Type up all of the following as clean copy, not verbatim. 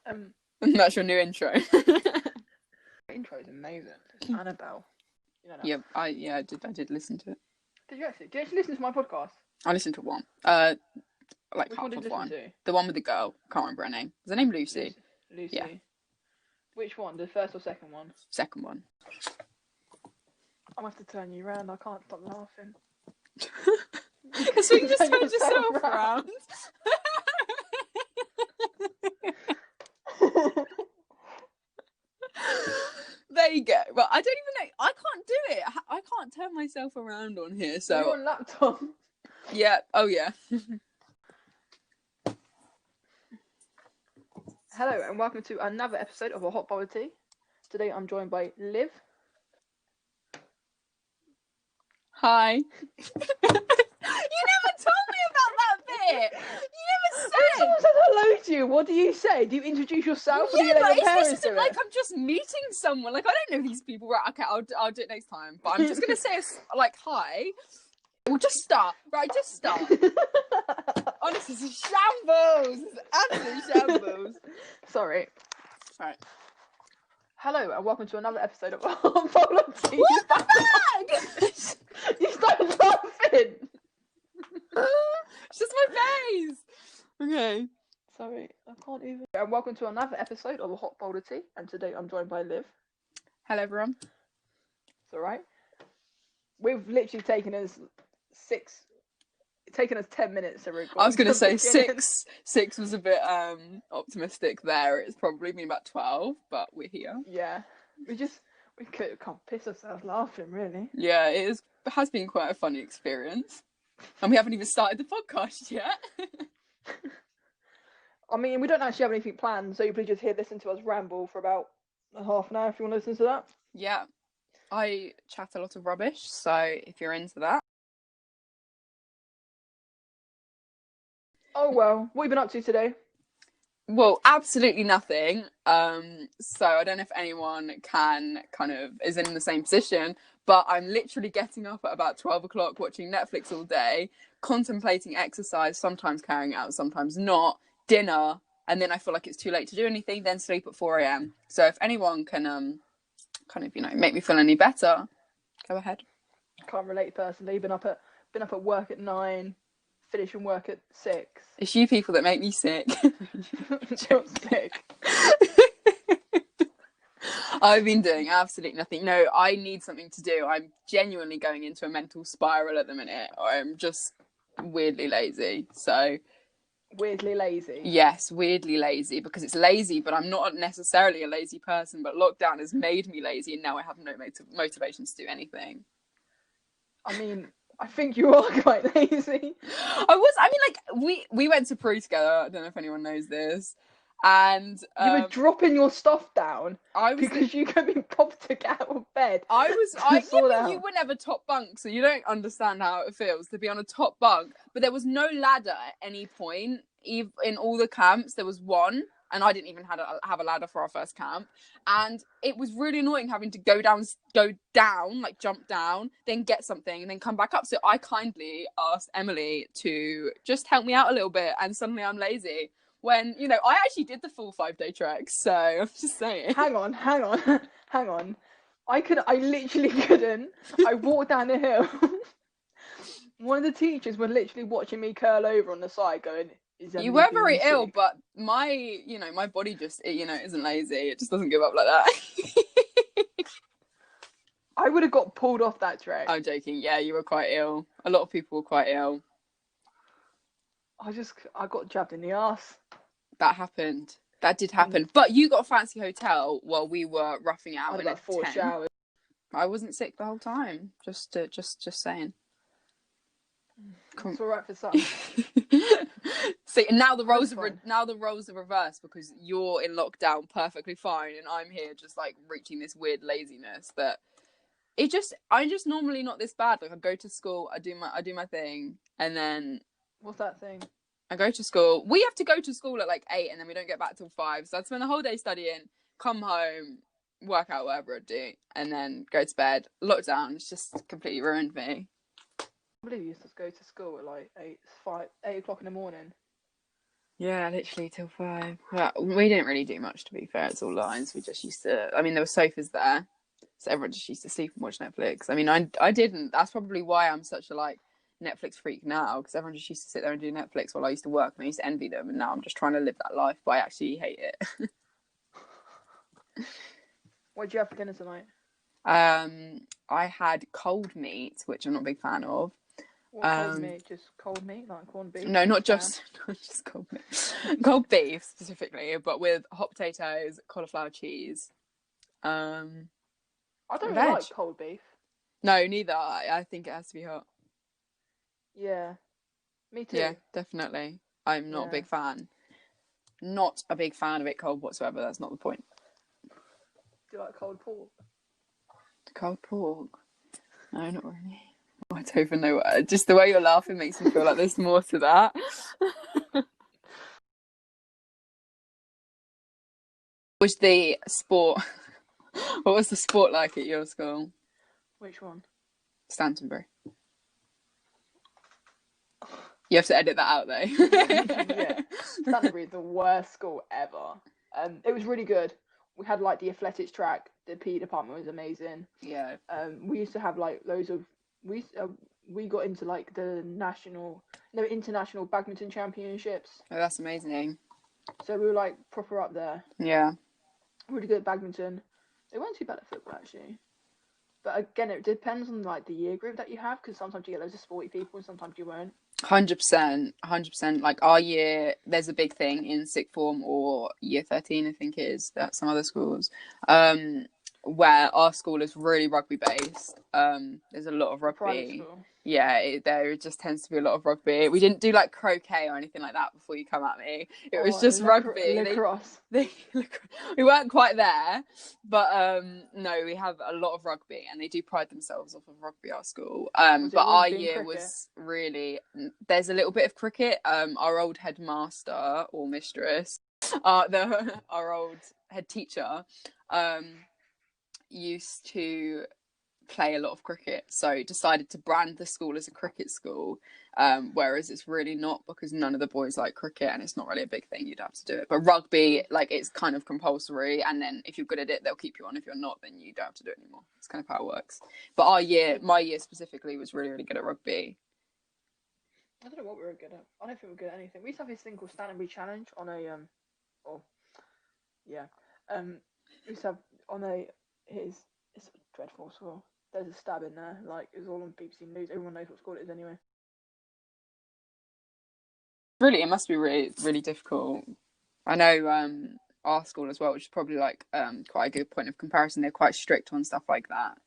And that's your new intro. Intro is amazing. It's Annabelle. You know that? Yeah, I did listen to it. Did you actually listen to my podcast? I listened to one. Like Which half one did of you one. listen to? The one with the girl. Can't remember her name. Was her name Lucy? Lucy. Yeah. Which one? The first or second one? Second one. I'm gonna have to turn you around. I can't stop laughing. So you just turned yourself around. There you go. Well, I don't even know. I can't do it. I can't turn myself around on here. So you're on laptop. Yeah. Oh yeah. Hello and welcome to another episode of A Hot Bowl of Tea. Today I'm joined by Liv. Hi. You never told me about that bit. You never When said. someone says hello to you, what do you say? Do you introduce yourself? Or do you let your parents this do isn't it? like I'm just meeting someone. Like I don't know these people. Right? Okay, I'll do it next time. But I'm just gonna say like hi. We'll just start. Right, just start. Honestly, this is shambles. This is absolute shambles. Sorry. Right. Hello and welcome to another episode of A Hot Bowl of Tea. What the fuck? You started laughing. It's just my face. Okay. Sorry, I can't even. And welcome to another episode of A Hot Bowl of Tea. And today I'm joined by Liv. Hello, everyone. It's alright. We've literally taken us 10 minutes to record. I was going to say six was a bit optimistic there. It's probably been about 12, but we're here. Yeah. We can't piss ourselves laughing, really. Yeah, it has been quite a funny experience. And we haven't even started the podcast yet. I mean, we don't actually have anything planned, so you please just listen to us ramble for about a half an hour if you want to listen to that. Yeah. I chat a lot of rubbish, so if you're into that. Oh well, what have you been up to today? Well, absolutely nothing. So I don't know if anyone is in the same position, but I'm literally getting up at about 12 o'clock, watching Netflix all day, contemplating exercise, sometimes carrying it out, sometimes not, dinner, and then I feel like it's too late to do anything, then sleep at 4 a.m. So if anyone can make me feel any better, go ahead. Can't relate personally. Been up at work at 9, finishing work at 6. It's you people that make me sick. You're sick. I've been doing absolutely nothing. No, I need something to do. I'm genuinely going into a mental spiral at the minute. I'm just weirdly lazy. So weirdly lazy? Yes, weirdly lazy, because it's lazy, but I'm not necessarily a lazy person, but lockdown has made me lazy and now I have no motivation to do anything. I mean, I think you are quite lazy. We went to Peru together. I don't know if anyone knows this. And you were dropping your stuff down because you couldn't be bothered to get out of bed. You were never top bunk, so you don't understand how it feels to be on a top bunk. But there was no ladder at any point. In all the camps, there was one, and I didn't even have a ladder for our first camp. And it was really annoying having to go down, like jump down, then get something, and then come back up. So I kindly asked Emily to just help me out a little bit, and suddenly I'm lazy. When, I actually did the full 5-day trek, so I'm just saying. Hang on. I literally couldn't. I walked down the hill. One of the teachers were literally watching me curl over on the side going, you were very ill, but my body just, isn't lazy. It just doesn't give up like that. I would have got pulled off that trek. I'm joking. Yeah, you were quite ill. A lot of people were quite ill. I got jabbed in the arse. That happened. That did happen. But you got a fancy hotel while we were roughing out. I had about 4 showers. I wasn't sick the whole time. Just saying. It's all right for some. See, and now the roles are reversed because you're in lockdown perfectly fine, and I'm here just like reaching this weird laziness that I'm just normally not this bad. Like I go to school, I do my thing, and then. What's that thing? I go to school. We have to go to school at like 8 and then we don't get back till 5. So I'd spend the whole day studying, come home, work out whatever I do, and then go to bed. Lockdown has just completely ruined me. I believe you used to go to school at like 8 o'clock in the morning. Yeah, literally till 5. Well, we didn't really do much, to be fair. It's all lines. We just used to. I mean, there were sofas there, so everyone just used to sleep and watch Netflix. I mean, I didn't. That's probably why I'm such a like Netflix freak now, because everyone just used to sit there and do Netflix while I used to work, and I used to envy them. And now I'm just trying to live that life, but I actually hate it. What did you have for dinner tonight? I had cold meat, which I'm not a big fan of. What cold meat? Just cold meat, like corned beef? No, not just cold meat. Cold beef specifically, but with hot potatoes, cauliflower cheese. I don't Veg. really like cold beef. No, neither. I think it has to be hot. Yeah, me too. Yeah, definitely. I'm not a big fan. Not a big fan of it cold whatsoever. That's not the point. Do you like cold pork? Cold pork? No, not really. I don't even know. Just the way you're laughing makes me feel like there's more to that. Was the sport? What was the sport like at your school? Which one? Stantonbury. You have to edit that out though. Yeah, Stantonbury is the worst school ever. It was really good. We had like the athletics track. The PE department was amazing. Yeah. We used to have like loads of we got into like the international badminton championships. Oh, that's amazing. So we were like proper up there. Yeah. Really good at badminton. They weren't too bad at football actually. But again, it depends on like the year group that you have, because sometimes you get loads of sporty people and sometimes you won't. 100%. Like our year, there's a big thing in sixth form or year 13, I think it is, that some other schools, where our school is really rugby based. There's a lot of rugby. Yeah, there just tends to be a lot of rugby. We didn't do like croquet or anything like that before you come at me. It was just rugby. Lacrosse. We weren't quite there, but no, we have a lot of rugby, and they do pride themselves off of rugby, our school. But our year was really. There's a little bit of cricket. Our old headmaster or mistress, our old head teacher, used to play a lot of cricket, so decided to brand the school as a cricket school, whereas it's really not, because none of the boys like cricket and it's not really a big thing. You'd have to do it, but rugby, like, it's kind of compulsory, and then if you're good at it they'll keep you on. If you're not, then you don't have to do it anymore. It's kind of how it works. But my year specifically was really, really good at rugby. I don't know what we were good at. I don't think we were good at anything. We used to have this thing called Stantonbury Challenge on a we used to have on a it's dreadful school. There's a stab in there, like it was all on BBC News. Everyone knows what school it is anyway. Really, it must be really, really difficult. I know our school as well, which is probably like quite a good point of comparison. They're quite strict on stuff like that,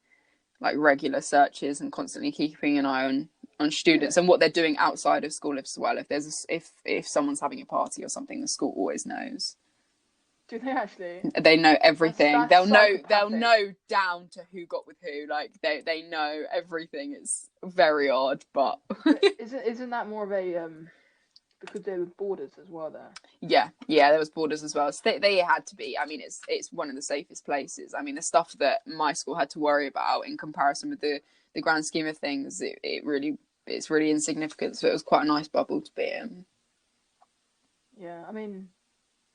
like regular searches and constantly keeping an eye on students and what they're doing outside of school as well. If there's if someone's having a party or something, the school always knows. Do they actually? They know everything. They'll psychopathic. know down to who got with who. Like they know everything. It's very odd, but isn't that more of a because there were borders as well there? Yeah, there was borders as well. So they had to be. I mean, it's one of the safest places. I mean, the stuff that my school had to worry about in comparison with the grand scheme of things, it's really insignificant. So it was quite a nice bubble to be in. Yeah, I mean,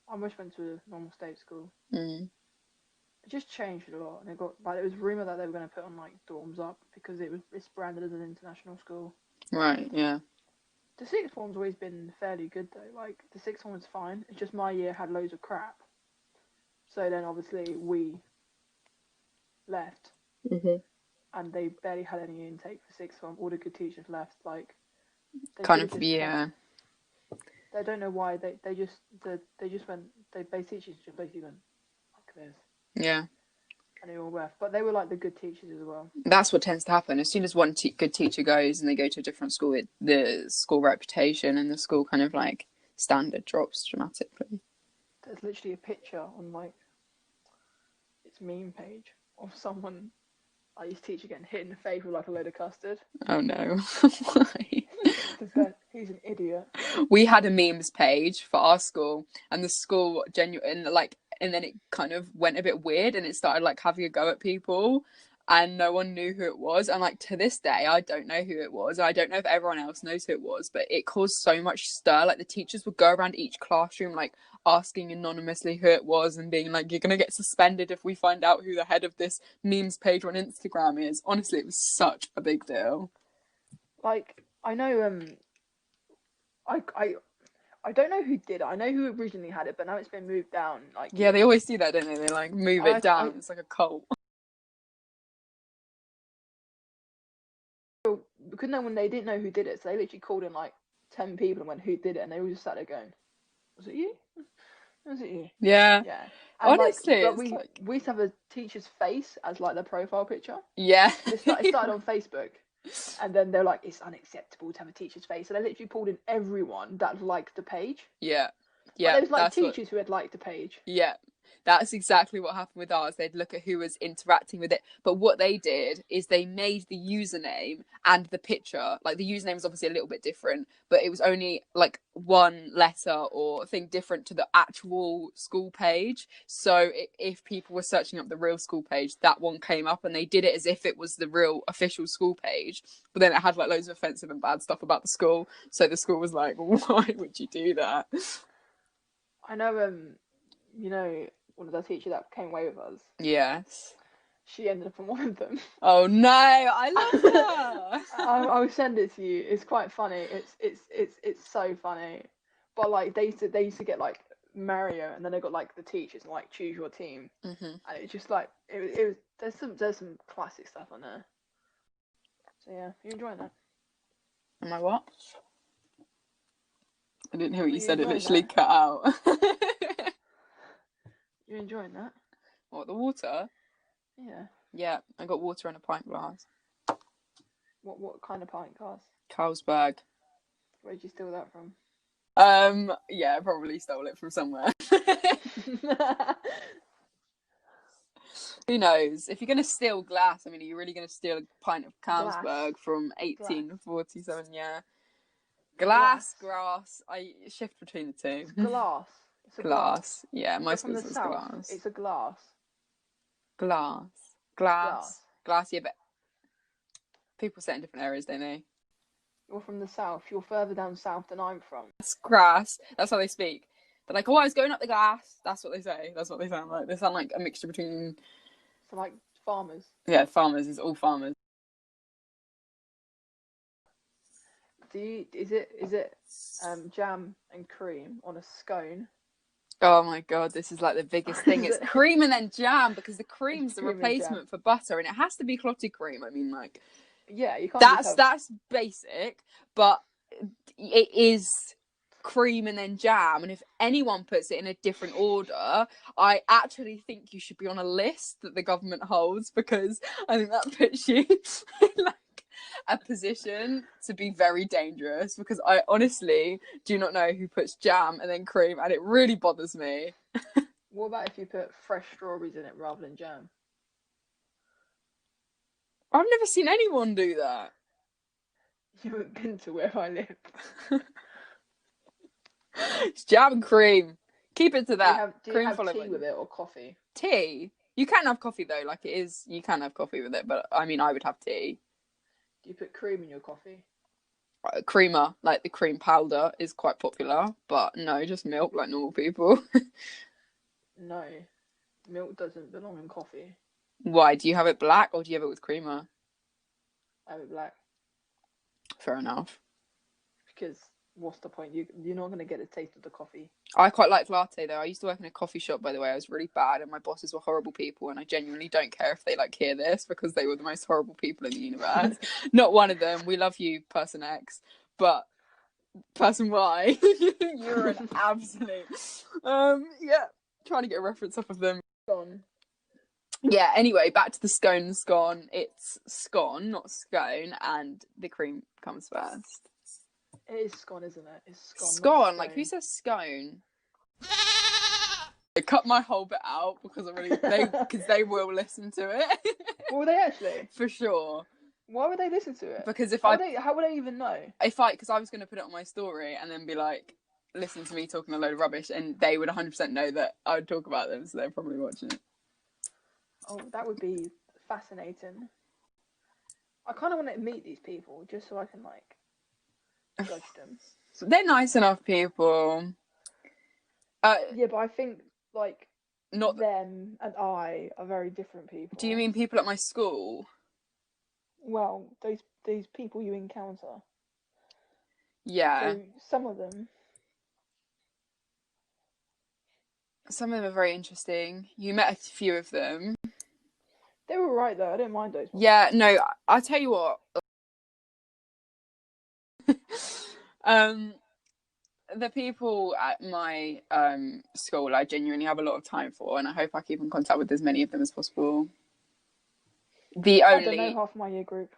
I almost went to a normal state school. It just changed a lot, and it was rumored that they were going to put on like dorms up because it's branded as an international school. Right. Yeah. The sixth form's always been fairly good though. Like the sixth form was fine. It's just my year had loads of crap. So then obviously we left, and they barely had any intake for sixth form. All the good teachers left. Like they don't know why they just went. Base teachers just basically went like this. Yeah. And they all left, but they were like the good teachers as well. That's what tends to happen. As soon as one good teacher goes and they go to a different school, the school reputation and the school kind of like standard drops dramatically. There's literally a picture on like its meme page of someone, like his teacher getting hit in the face with like a load of custard. Oh no! Why? He's an idiot. We had a memes page for our school, and the school and then it kind of went a bit weird, and it started like having a go at people. and no one knew who it was. And like to this day, I don't know who it was. I don't know if everyone else knows who it was, but it caused so much stir. Like the teachers would go around each classroom, like asking anonymously who it was and being like, "You're gonna get suspended if we find out who the head of this memes page on Instagram is." Honestly, it was such a big deal. Like I know, I don't know who did it. I know who originally had it, but now it's been moved down. Like yeah, they always do that, don't they? They like move it down. It's like a cult. Because no one, they didn't know who did it, so they literally called in like 10 people and went, "Who did it?" And they all just sat there going, "Was it you? Was it you?" Yeah. Yeah. And honestly, like, but we used to have a teacher's face as like their profile picture. Yeah. It started on Facebook. And then they're like, it's unacceptable to have a teacher's face. So they literally pulled in everyone that liked the page. Yeah. Yeah. But there was like teachers who had liked the page. Yeah. That's exactly what happened with ours. They'd look at who was interacting with it. But what they did is they made the username and the picture, like the username was obviously a little bit different, but it was only like one letter or thing different to the actual school page. So if people were searching up the real school page, that one came up, and they did it as if it was the real official school page. But then it had like loads of offensive and bad stuff about the school. So the school was like, why would you do that? I know, you know, one of the teachers that came away with us. Yes. She ended up on one of them. Oh no, I love her. I'll send it to you. It's quite funny. It's so funny. But like they used to get like Mario, and then they got like the teachers and like choose your team, mm-hmm. and it's just like it was. There's some classic stuff on there. So yeah, you enjoying that? Am I what? I didn't hear what you said. It literally cut out. You're enjoying that? What, the water? Yeah. Yeah, I got water in a pint glass. What kind of pint glass? Carlsberg. Where'd you steal that from? Yeah, I probably stole it from somewhere. Who knows? If you're gonna steal glass, I mean, are you really gonna steal a pint of Carlsberg from 1847? Yeah. Glass, grass. I shift between the two. It's glass. It's a glass. Yeah, most from the south. Glass. It's a glass. Glass. Yeah, but people say it in different areas, don't they? You're from the south. You're further down south than I'm from. It's grass. That's how they speak. They're like, "Oh, I was going up the glass." That's what they say. That's what they sound like. They sound like a mixture between. So like farmers. Yeah, farmers. It's all farmers. Is it jam and cream on a scone? Oh my god, this is like the biggest thing. It's cream and then jam, because the cream's the replacement for butter, and it has to be clotted cream. I mean, like, yeah, you can't. That's basic, but it is cream and then jam. And if anyone puts it in a different order, I actually think you should be on a list that the government holds, because I think that puts you in like a position to be very dangerous, because I honestly do not know who puts jam and then cream, and it really bothers me. What about if you put fresh strawberries in it rather than jam? I've never seen anyone do that. You haven't been to where I live. It's jam and cream. Keep it to that. Do you have tea with it or coffee? Tea? You can have coffee though. Like, it is, you can have coffee with it, but I mean, I would have tea. Do you put cream in your coffee? Creamer, like the cream powder, is quite popular, but no, just milk like normal people. No, milk doesn't belong in coffee. Why? Do you have it black, or do you have it with creamer? I have it black. Fair enough. Because what's the point? You're not going to get a taste of the coffee. I quite like latte though. I used to work in a coffee shop, by the way. I was really bad, and my bosses were horrible people, and I genuinely don't care if they like hear this, because they were the most horrible people in the universe. Not one of them. We love you, person X, but person Y, you're an absolute yeah, trying to get a reference off of them. Scone. Yeah, anyway, back to the scone. It's scone, not scone, and the cream comes first. It is scone, isn't it? It's scone. Scone, like, who says scone? I cut my whole bit out because they will listen to it. Will they actually? For sure. Why would they listen to it? Because how would they even know? Because I was going to put it on my story and then be like, listen to me talking a load of rubbish, and they would 100% know that I would talk about them, so they're probably watching it. Oh, that would be fascinating. I kind of want to meet these people just so I can like judge them. They're nice enough people. Yeah, but I think like not them and I are very different people. Do you mean people at my school? Well, those people you encounter. Yeah. So some of them are very interesting. You met a few of them. they were right though. I didn't mind those ones. Yeah, no, I'll tell you what. The people at my school I genuinely have a lot of time for, and I hope I keep in contact with as many of them as possible. I don't know half my year group.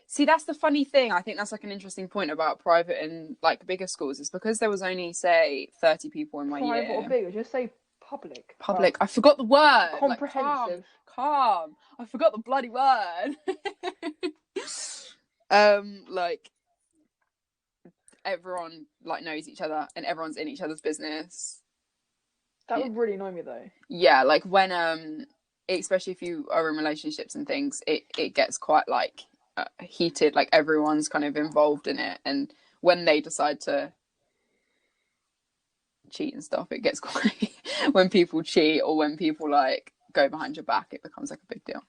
See, that's the funny thing. I think that's like an interesting point about private and like bigger schools. Is because there was only, say, 30 people in my year. Private or bigger, just say public. Public. I forgot the word. Comprehensive. Like, calm. I forgot the bloody word. Like everyone like knows each other and everyone's in each other's business. That would really annoy me though. Yeah, like when especially if you are in relationships and things, it gets quite like heated. Like everyone's kind of involved in it, and when they decide to cheat and stuff, it gets quite when people cheat or when people like go behind your back, it becomes like a big deal.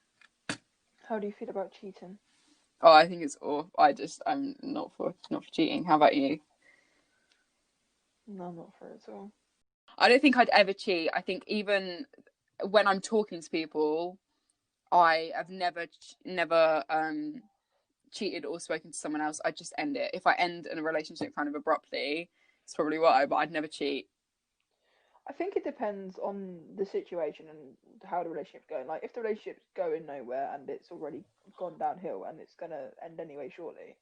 How do you feel about cheating? Oh, I think it's awful. I'm not for cheating. How about you? No, I'm not for it at all. I don't think I'd ever cheat. I think even when I'm talking to people, I have never cheated or spoken to someone else. I just end it. If I end in a relationship kind of abruptly, it's probably why, but I'd never cheat. I think it depends on the situation and how the relationship's going. Like, if the relationship's going nowhere and it's already gone downhill and it's gonna end anyway shortly.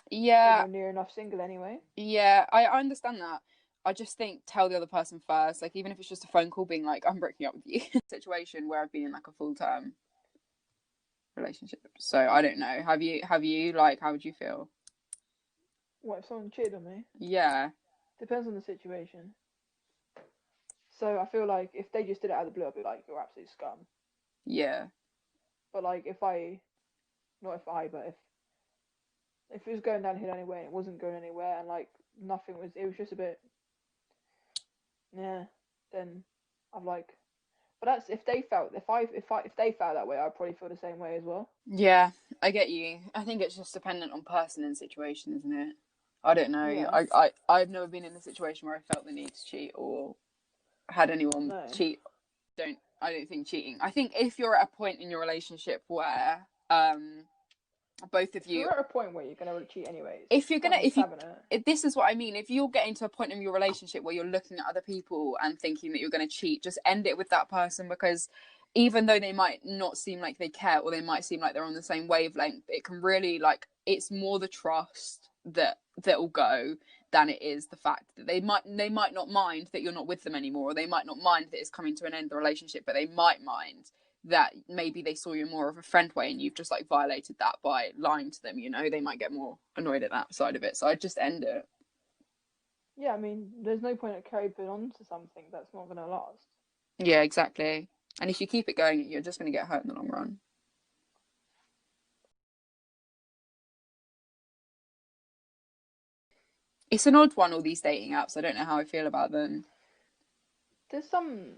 Yeah. You're near enough single anyway. Yeah, I understand that. I just think tell the other person first. Like, even if it's just a phone call being like, I'm breaking up with you. Situation where I've been in like a full-term relationship. So I don't know. Have you like, how would you feel? What if someone cheated on me? Yeah. Depends on the situation. So I feel like if they just did it out of the blue, I'd be like, you're absolute scum. Yeah. But like but if it was going downhill anyway and it wasn't going anywhere and like it was just a bit, yeah, then I'm like, but that's if they felt if they felt that way, I'd probably feel the same way as well. Yeah, I get you. I think it's just dependent on person and situation, isn't it? I don't know. Yeah. I've never been in a situation where I felt the need to cheat or had anyone cheat. I don't think cheating. I think if you're at a point in your relationship where both of you, you're at a point where you're gonna cheat anyways. This is what I mean. If you're getting to a point in your relationship where you're looking at other people and thinking that you're going to cheat, just end it with that person, because even though they might not seem like they care or they might seem like they're on the same wavelength, it can really like it's more the trust that will go than it is the fact that they might not mind that you're not with them anymore, or they might not mind that it's coming to an end of the relationship, but they might mind that maybe they saw you more of a friend way and you've just like violated that by lying to them, you know. They might get more annoyed at that side of it, so I'd just end it. Yeah, I mean, there's no point of carrying on to something that's not going to last. Yeah, exactly. And if you keep it going, you're just going to get hurt in the long run. It's an odd one, all these dating apps. I don't know how I feel about them. There's some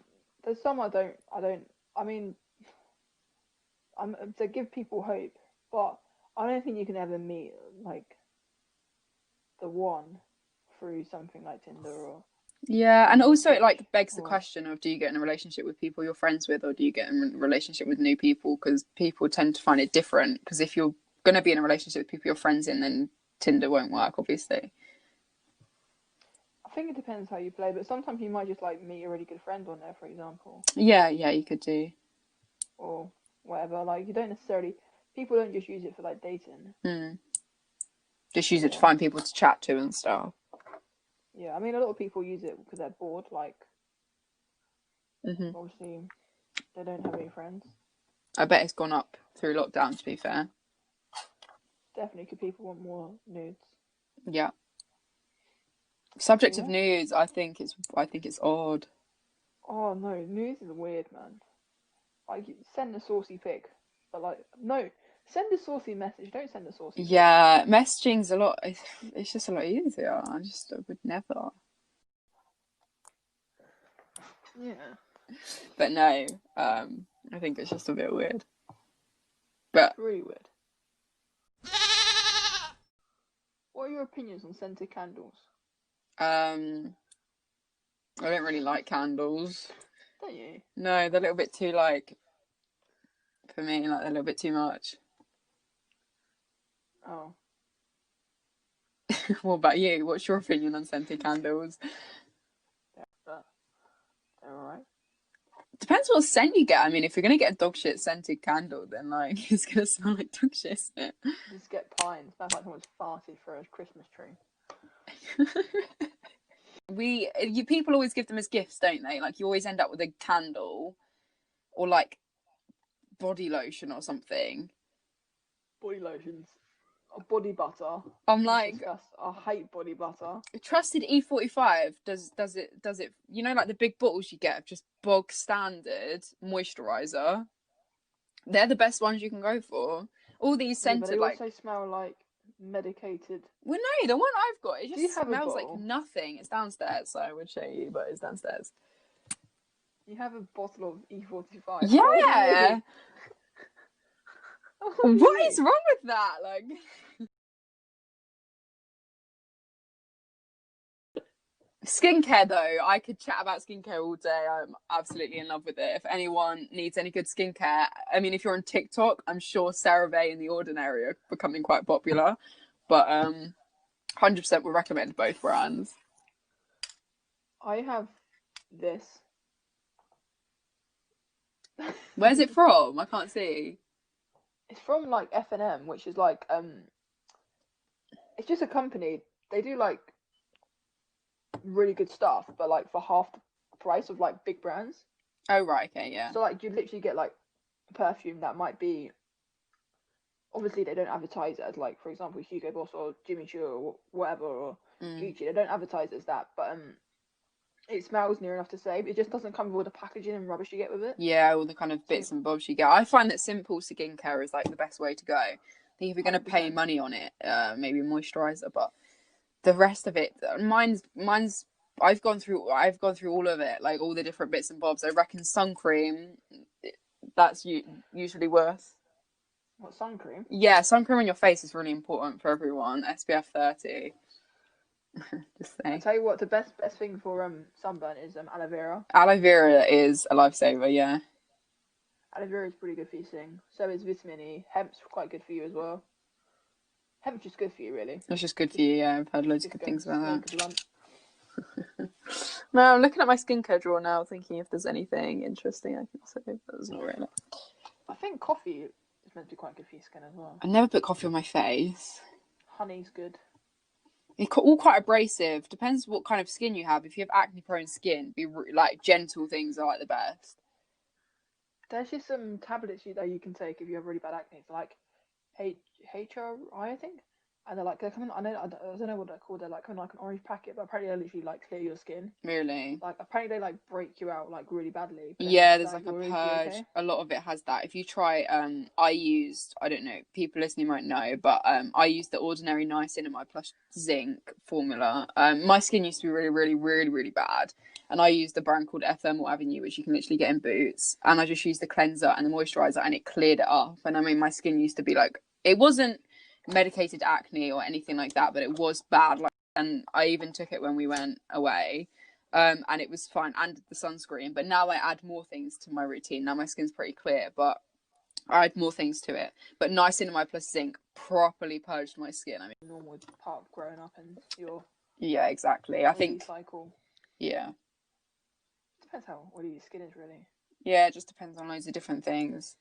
I mean, to give people hope, but I don't think you can ever meet like the one through something like Tinder or. Yeah, and also it like begs the question of, do you get in a relationship with people you're friends with, or do you get in a relationship with new people? Because people tend to find it different. Because if you're going to be in a relationship with people you're friends in, then Tinder won't work, obviously. I think it depends how you play, but sometimes you might just like meet a really good friend on there, for example. Yeah, you could do. Or whatever. Like, you don't necessarily. People don't just use it for like dating. Just use it to find people to chat to and stuff. Yeah, I mean, a lot of people use it because they're bored. Like, obviously, they don't have any friends. I bet it's gone up through lockdown, to be fair. Definitely, because people want more nudes. Yeah. Subject of nudes, I think it's odd. Oh no, nudes is weird, man. Like, send a saucy pic. But like, no, send a saucy message. Don't send a saucy. Yeah, messaging's a lot. It's just a lot easier. I would never. Yeah. But no, I think it's just a bit weird. But really weird. What are your opinions on scented candles? I don't really like candles. Don't you? No, they're a little bit too like, for me, like they're a little bit too much. Oh. What about you? What's your opinion on scented candles? They're alright. Depends what scent you get. I mean, if you're gonna get a dog shit scented candle, then like it's gonna smell like dog shit, isn't it? Just get pine. Smells like someone's farted for a Christmas tree. People always give them as gifts, don't they? Like you always end up with a candle or like body lotion or something. Body lotions. Body butter. I'm like, I hate body butter. Trusted E45 does it, you know, like the big bottles you get of just bog standard moisturizer. They're the best ones you can go for. All these scented, but they also smell like medicated. Well, no, the one I've got, it just smells like bottle? nothing. It's downstairs, so I would show you, but it's downstairs. You have a bottle of E45? Yeah! What is wrong with that? Like, skincare though, I could chat about skincare all day. I'm absolutely in love with it. If anyone needs any good skincare, I mean, if you're on TikTok, I'm sure CeraVe and The Ordinary are becoming quite popular. But 100% would recommend both brands. I have this. Where's it from? I can't see. It's from like F&M, which is like it's just a company. They do like really good stuff, but like for half the price of like big brands. Oh right, okay, yeah. So like you literally get like perfume that might be. Obviously, they don't advertise it as like, for example, Hugo Boss or Jimmy Choo or whatever or Gucci. They don't advertise it as that, but it smells near enough to say. It just doesn't come with all the packaging and rubbish you get with it. Yeah, all the kind of bits and bobs you get. I find that simple skincare is like the best way to go. I think if you're going to pay money on it, maybe moisturizer, but the rest of it, mine's. I've gone through all of it, like all the different bits and bobs. I reckon sun cream, that's usually worth. What, sun cream? Yeah, sun cream on your face is really important for everyone. SPF 30. Just saying. I'll tell you what, the best thing for sunburn is aloe vera. Aloe vera is a lifesaver, yeah. Aloe vera is pretty good for you seeing. So is vitamin E. Hemp's quite good for you as well. Hemp's just good for you, really. It's just good for you, yeah. I've heard loads of good things about that. No, I'm looking at my skincare drawer now, thinking if there's anything interesting I can say, but there's not really. I think coffee is meant to be quite good for your skin as well. I never put coffee on my face. Honey's good. It's all quite abrasive. Depends what kind of skin you have. If you have acne-prone skin, like gentle things are like the best. There's just some tablets that you can take if you have really bad acne. It's like HRI, I think. And they're coming. I don't know what they're called. They're like kind of like an orange packet, but apparently they literally like clear your skin. Really? Like apparently they like break you out like really badly. Yeah, there's like a purge. Okay. A lot of it has that. If you try, I don't know, people listening might know, but I used the Ordinary Niacinamide plus Zinc formula. My skin used to be really, really, really, really bad, and I used a brand called Thermal Avenue, which you can literally get in Boots. And I just used the cleanser and the moisturizer, and it cleared it up. And I mean, my skin used to be like, it wasn't medicated acne or anything like that, but it was bad. Like, and I even took it when we went away. And it was fine, and the sunscreen. But now I add more things to my routine. Now my skin's pretty clear, but I add more things to it. But niacinamide plus zinc properly purged my skin. I mean, normal part of growing up and your exactly. I think cycle. Yeah. Depends how oily your skin is, really. Yeah, it just depends on loads of different things.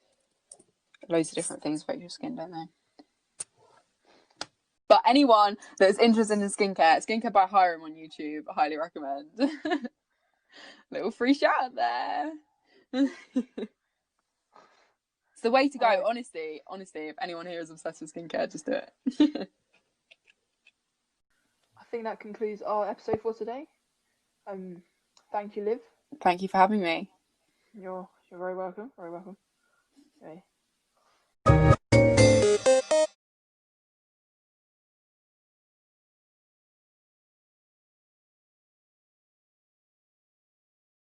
Loads of different things affect your skin, don't they? But anyone that's interested in skincare by Hiram on YouTube, I highly recommend. Little free shout there. It's the way to go. Honestly, if anyone here is obsessed with skincare, just do it. I think that concludes our episode for today. Thank you, Liv. Thank you for having me. You're very welcome. Very welcome. Okay.